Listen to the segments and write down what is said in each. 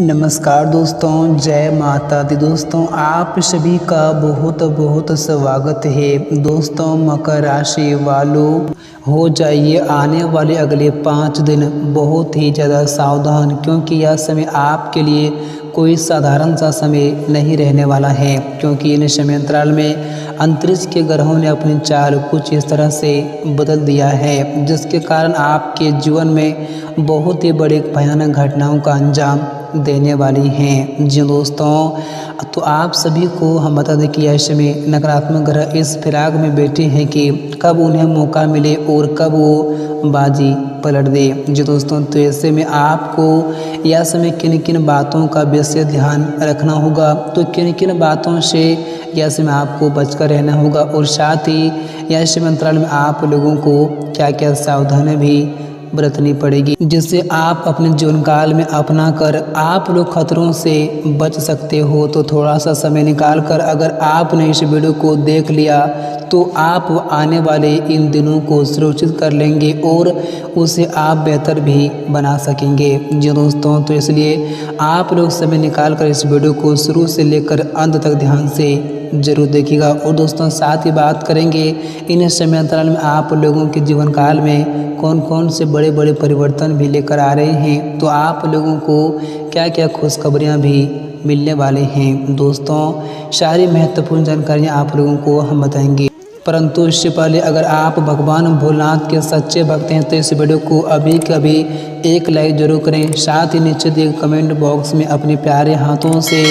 नमस्कार दोस्तों, जय माता दी। दोस्तों आप सभी का बहुत बहुत स्वागत है। दोस्तों मकर राशि वालों, हो जाइए आने वाले अगले 5 दिन बहुत ही ज़्यादा सावधान, क्योंकि यह समय आपके लिए कोई साधारण सा समय नहीं रहने वाला है। क्योंकि इन समय अंतराल में अंतरिक्ष के ग्रहों ने अपनी चाल कुछ इस तरह से बदल दिया है, जिसके कारण आपके जीवन में बहुत ही बड़ी भयानक घटनाओं का अंजाम देने वाली हैं। जी दोस्तों, तो आप सभी को हम बता दें कि ऐसे में नकारात्मक ग्रह इस फिराक में बैठे हैं कि कब उन्हें मौका मिले और कब वो बाजी पलट दे। जी दोस्तों, तो ऐसे में आपको यह समय किन किन बातों का विशेष ध्यान रखना होगा, तो किन किन बातों से यह समय आपको बचकर रहना होगा, और साथ ही यह समय अंतराल में आप लोगों को क्या क्या सावधानी भी बरतनी पड़ेगी, जिससे आप अपने जीवन काल में अपना कर आप लोग खतरों से बच सकते हो। तो थोड़ा सा समय निकाल कर अगर आपने इस वीडियो को देख लिया तो आप आने वाले इन दिनों को सुरक्षित कर लेंगे और उसे आप बेहतर भी बना सकेंगे। जी दोस्तों, तो इसलिए आप लोग समय निकाल कर इस वीडियो को शुरू से लेकर अंत तक ध्यान से जरूर देखिएगा। और दोस्तों साथ ही बात करेंगे इन समय अंतराल में आप लोगों के जीवन काल में कौन कौन से बड़े बड़े परिवर्तन भी लेकर आ रहे हैं, तो आप लोगों को क्या क्या खुशखबरियां भी मिलने वाले हैं। दोस्तों सारी महत्वपूर्ण जानकारियां आप लोगों को हम बताएंगे, परंतु इससे पहले अगर आप भगवान भोलेनाथ के सच्चे भक्त हैं तो इस वीडियो को अभी के अभी एक लाइक जरूर करें। साथ ही नीचे दिए कमेंट बॉक्स में अपने प्यारे हाथों से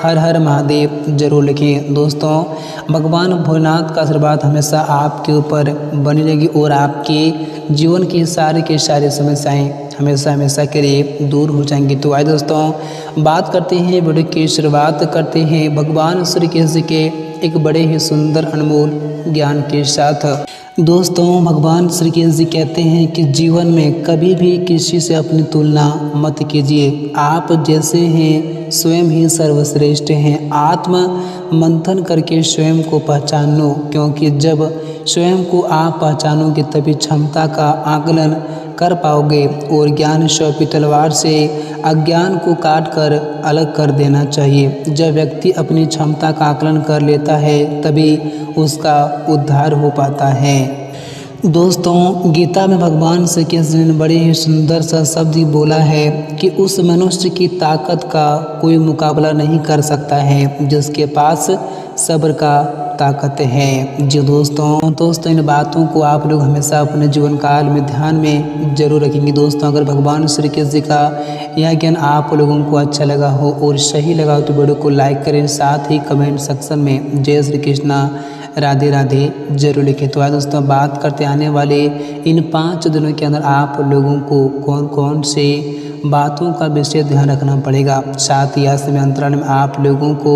हर हर महादेव जरूर लिखें। दोस्तों भगवान भोलेनाथ का आशीर्वाद हमेशा आपके ऊपर बनी रहेगी और आपके जीवन की सारी की सारी समस्याएं हमेशा हमेशा के लिए दूर हो जाएंगी। तो आइए दोस्तों बात करते हैं, वीडियो की शुरुआत करते हैं भगवान श्री कृष्ण के एक बड़े ही सुंदर अनमोल ज्ञान के साथ। दोस्तों भगवान श्री कृष्ण जी कहते हैं कि जीवन में कभी भी किसी से अपनी तुलना मत कीजिए। आप जैसे हैं स्वयं ही सर्वश्रेष्ठ हैं। आत्म मंथन करके स्वयं को पहचानो, क्योंकि जब स्वयं को आप पहचानोगे तभी क्षमता का आकलन कर पाओगे। और ज्ञान स्वरूपी तलवार से अज्ञान को काट कर अलग कर देना चाहिए। जब व्यक्ति अपनी क्षमता का आकलन कर लेता है तभी उसका उद्धार हो पाता है। दोस्तों गीता में भगवान श्री कृष्ण ने बड़े ही सुंदर सा शब्द बोला है कि उस मनुष्य की ताकत का कोई मुकाबला नहीं कर सकता है जिसके पास सब्र का ताकत है। जी दोस्तों इन बातों को आप लोग हमेशा अपने जीवन काल में ध्यान में जरूर रखेंगे। दोस्तों अगर भगवान श्री कृष्ण जी का यह ज्ञान आप लोगों को अच्छा लगा हो और सही लगा हो तो वीडियो को लाइक करें, साथ ही कमेंट सेक्शन में जय श्री कृष्णा राधे राधे जरूर लिखें। तो आज दोस्तों बात करते आने वाले इन 5 दिनों के अंदर आप लोगों को कौन कौन से बातों का विशेष ध्यान रखना पड़ेगा, साथ ही समय अंतराल में आप लोगों को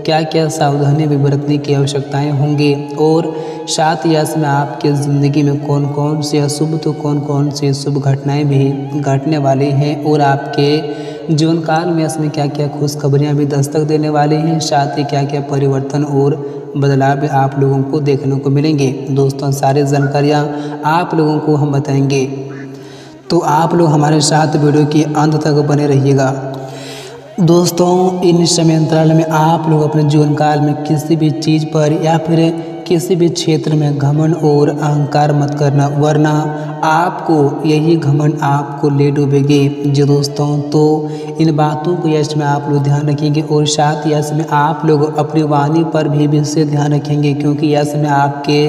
क्या क्या सावधानी भी बरतने की आवश्यकताएं होंगी, और साथ ही समय आपके ज़िंदगी में कौन कौन से अशुभ तो कौन कौन से शुभ घटनाएं भी घटने वाली हैं, और आपके जीवन काल में इसमें क्या क्या खुशखबरियाँ भी दस्तक देने वाले हैं, साथ ही क्या क्या परिवर्तन और बदलाव भी आप लोगों को देखने को मिलेंगे। दोस्तों सारी जानकारियाँ आप लोगों को हम बताएंगे, तो आप लोग हमारे साथ वीडियो के अंत तक बने रहिएगा। दोस्तों इन समय अंतराल में आप लोग अपने जीवन काल में किसी भी चीज़ पर या फिर किसी भी क्षेत्र में घमंड और अहंकार मत करना, वरना आपको यही घमंड आपको ले डूबेगी। जी दोस्तों, तो इन बातों को यश में आप लोग ध्यान रखेंगे, और साथ ही यश में आप लोग अपनी वाणी पर भी विशेष ध्यान रखेंगे, क्योंकि यश में आपके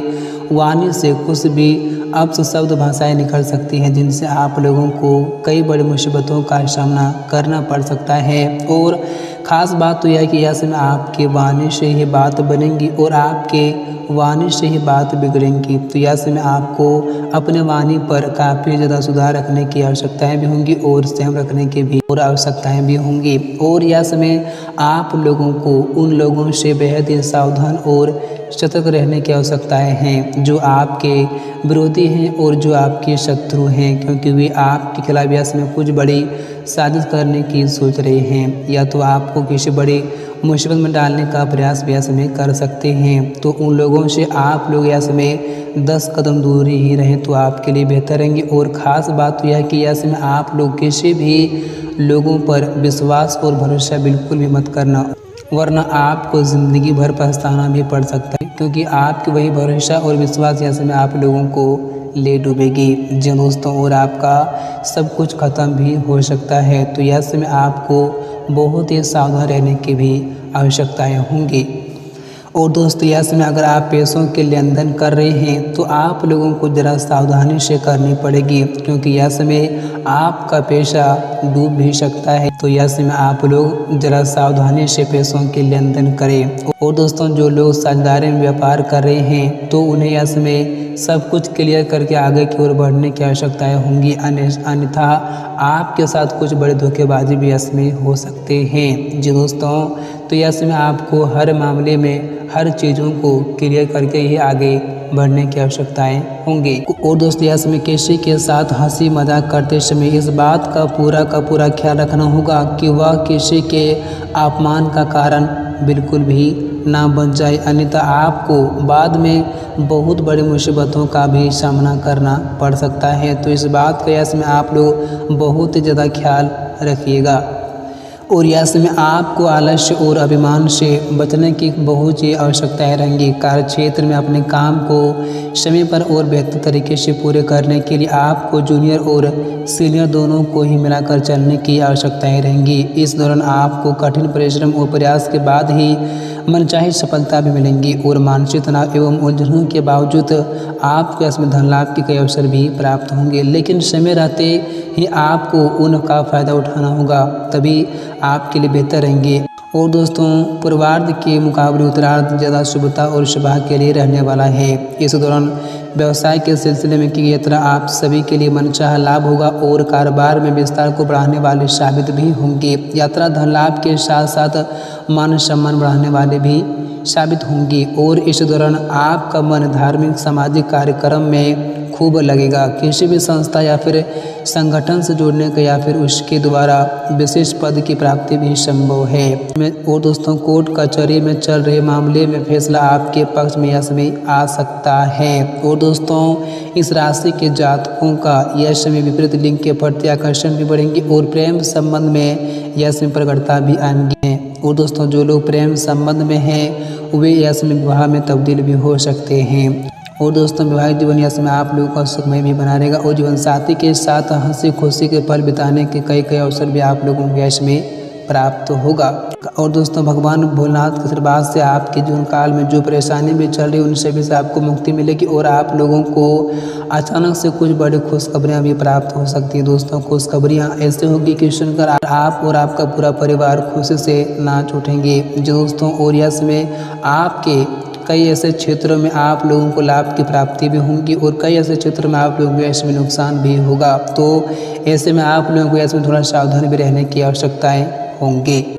वाणी से कुछ भी अपशब्द भाषाएं निकल सकती हैं जिनसे आप लोगों को कई बड़ी मुसीबतों का सामना करना पड़ सकता है। और ख़ास बात तो यह है कि यह समय आपके वाणी से ही बात बनेंगी और आपके वाणी से ही बात बिगड़ेंगी। तो यह समय आपको अपने वाणी पर काफ़ी ज़्यादा सुधार रखने की आवश्यकताएं भी होंगी और संयम रखने की भी और आवश्यकताएं भी होंगी। और यह समय आप लोगों को उन लोगों से बेहद ही सावधान और सतर्क रहने की आवश्यकताएं हैं जो आपके विरोधी हैं और जो आपके शत्रु हैं, क्योंकि वे आपके खिलाफ यह समय कुछ बड़ी साजिश करने की सोच रहे हैं, या तो आपको किसी बड़ी मुसीबत में डालने का प्रयास भी समय कर सकते हैं। तो उन लोगों से आप लोग यह समय 10 कदम दूरी ही रहें तो आपके लिए बेहतर रहेंगे। और ख़ास बात तो यह है कि यह समय आप लोग किसी भी लोगों पर विश्वास और भरोसा बिल्कुल भी मत करना, वरना आपको ज़िंदगी भर पछताना भी पड़ सकता है, क्योंकि आपकी वही भरोसा और विश्वास ऐसे में आप लोगों को ले डूबेगी जी दोस्तों, और आपका सब कुछ ख़त्म भी हो सकता है। तो ऐसे में आपको बहुत ही सावधान रहने की भी आवश्यकताएं होंगी। और दोस्तों ऐसे में अगर आप पैसों के लेन देन कर रहे हैं तो आप लोगों को ज़रा सावधानी से करनी पड़ेगी, क्योंकि ऐसे में आपका पैसा डूब भी सकता है। तो ऐसे में आप लोग ज़रा सावधानी से पैसों के लेन देन करें। और दोस्तों जो लोग साझेदारी में व्यापार कर रहे हैं तो उन्हें ऐसे में सब कुछ क्लियर करके आगे की ओर बढ़ने की आवश्यकताएं होंगी, अन्यथा आपके साथ कुछ बड़े धोखेबाजी भी इसमें हो सकते हैं जी दोस्तों। तो ऐसे में आपको हर मामले में हर चीज़ों को क्लियर करके ही आगे बढ़ने की आवश्यकताएं होंगी। और दोस्तों ऐसे में किसी के साथ हंसी मजाक करते समय इस बात का पूरा ख्याल रखना होगा कि वह किसी के अपमान का कारण बिल्कुल भी ना बन जाए, अन्यथा आपको बाद में बहुत बड़ी मुसीबतों का भी सामना करना पड़ सकता है। तो इस बात का ऐसे में आप लोग बहुत ही ज़्यादा ख्याल रखिएगा। और ऐसे में आपको आलस्य और अभिमान से बचने की बहुत ही आवश्यकताएं रहेंगी। कार्य क्षेत्र में अपने काम को समय पर और बेहतर तरीके से पूरे करने के लिए आपको जूनियर और सीनियर दोनों को ही मिलाकर चलने की आवश्यकताएं रहेंगी। इस दौरान आपको कठिन परिश्रम और प्रयास के बाद ही मनचाही सफलता भी मिलेंगी, और मानसिक तनाव एवं उलझनों के बावजूद आपको इसमें धन लाभ के कई अवसर भी प्राप्त होंगे, लेकिन समय रहते ही आपको उनका फ़ायदा उठाना होगा, तभी आपके लिए बेहतर रहेंगे। और दोस्तों पूर्वार्ध के मुकाबले उत्तरार्ध ज़्यादा शुभता और शुभा के लिए रहने वाला है। इस दौरान व्यवसाय के सिलसिले में की यात्रा आप सभी के लिए मनचाहा लाभ होगा और कारोबार में विस्तार को बढ़ाने वाले साबित भी होंगे। यात्रा धन लाभ के साथ साथ मान सम्मान बढ़ाने वाले भी साबित होंगी, और इस दौरान आपका मन धार्मिक सामाजिक कार्यक्रम में खूब लगेगा। किसी भी संस्था या फिर संगठन से जुड़ने का या फिर उसके द्वारा विशेष पद की प्राप्ति भी संभव है। और दोस्तों कोर्ट कचहरी में चल रहे मामले में फैसला आपके पक्ष में यश में आ सकता है। और दोस्तों इस राशि के जातकों का यश में विपरीत लिंग के प्रति आकर्षण भी बढ़ेंगे और प्रेम संबंध में यश में प्रकटता भी आएंगे। और दोस्तों जो लोग प्रेम संबंध में हैं वे यश में विवाह में तब्दील भी हो सकते हैं। और दोस्तों वैवाहिक जीवन यश में आप लोगों का सुखमय भी बना रहेगा, और जीवन साथी के साथ हंसी खुशी के पल बिताने के कई अवसर भी आप लोगों को यश में प्राप्त होगा। और दोस्तों भगवान भोलेनाथ के आशीर्वाद से आपके जीवन काल में जो परेशानी भी चल रही है उन सभी से आपको मुक्ति मिलेगी, और आप लोगों को अचानक से कुछ बड़ी खुशखबरियां भी प्राप्त हो सकती है। दोस्तों खुशखबरियां ऐसे होगी कि सुनकर आप और आपका पूरा परिवार खुशी से नाच उठेंगे दोस्तों। और यश में आपके कई ऐसे क्षेत्रों में आप लोगों को लाभ की प्राप्ति भी होंगी, और कई ऐसे क्षेत्रों में आप लोगों को इसमें नुकसान भी होगा। तो ऐसे में आप लोगों को इसमें थोड़ा सावधान भी रहने की आवश्यकताएं होंगी।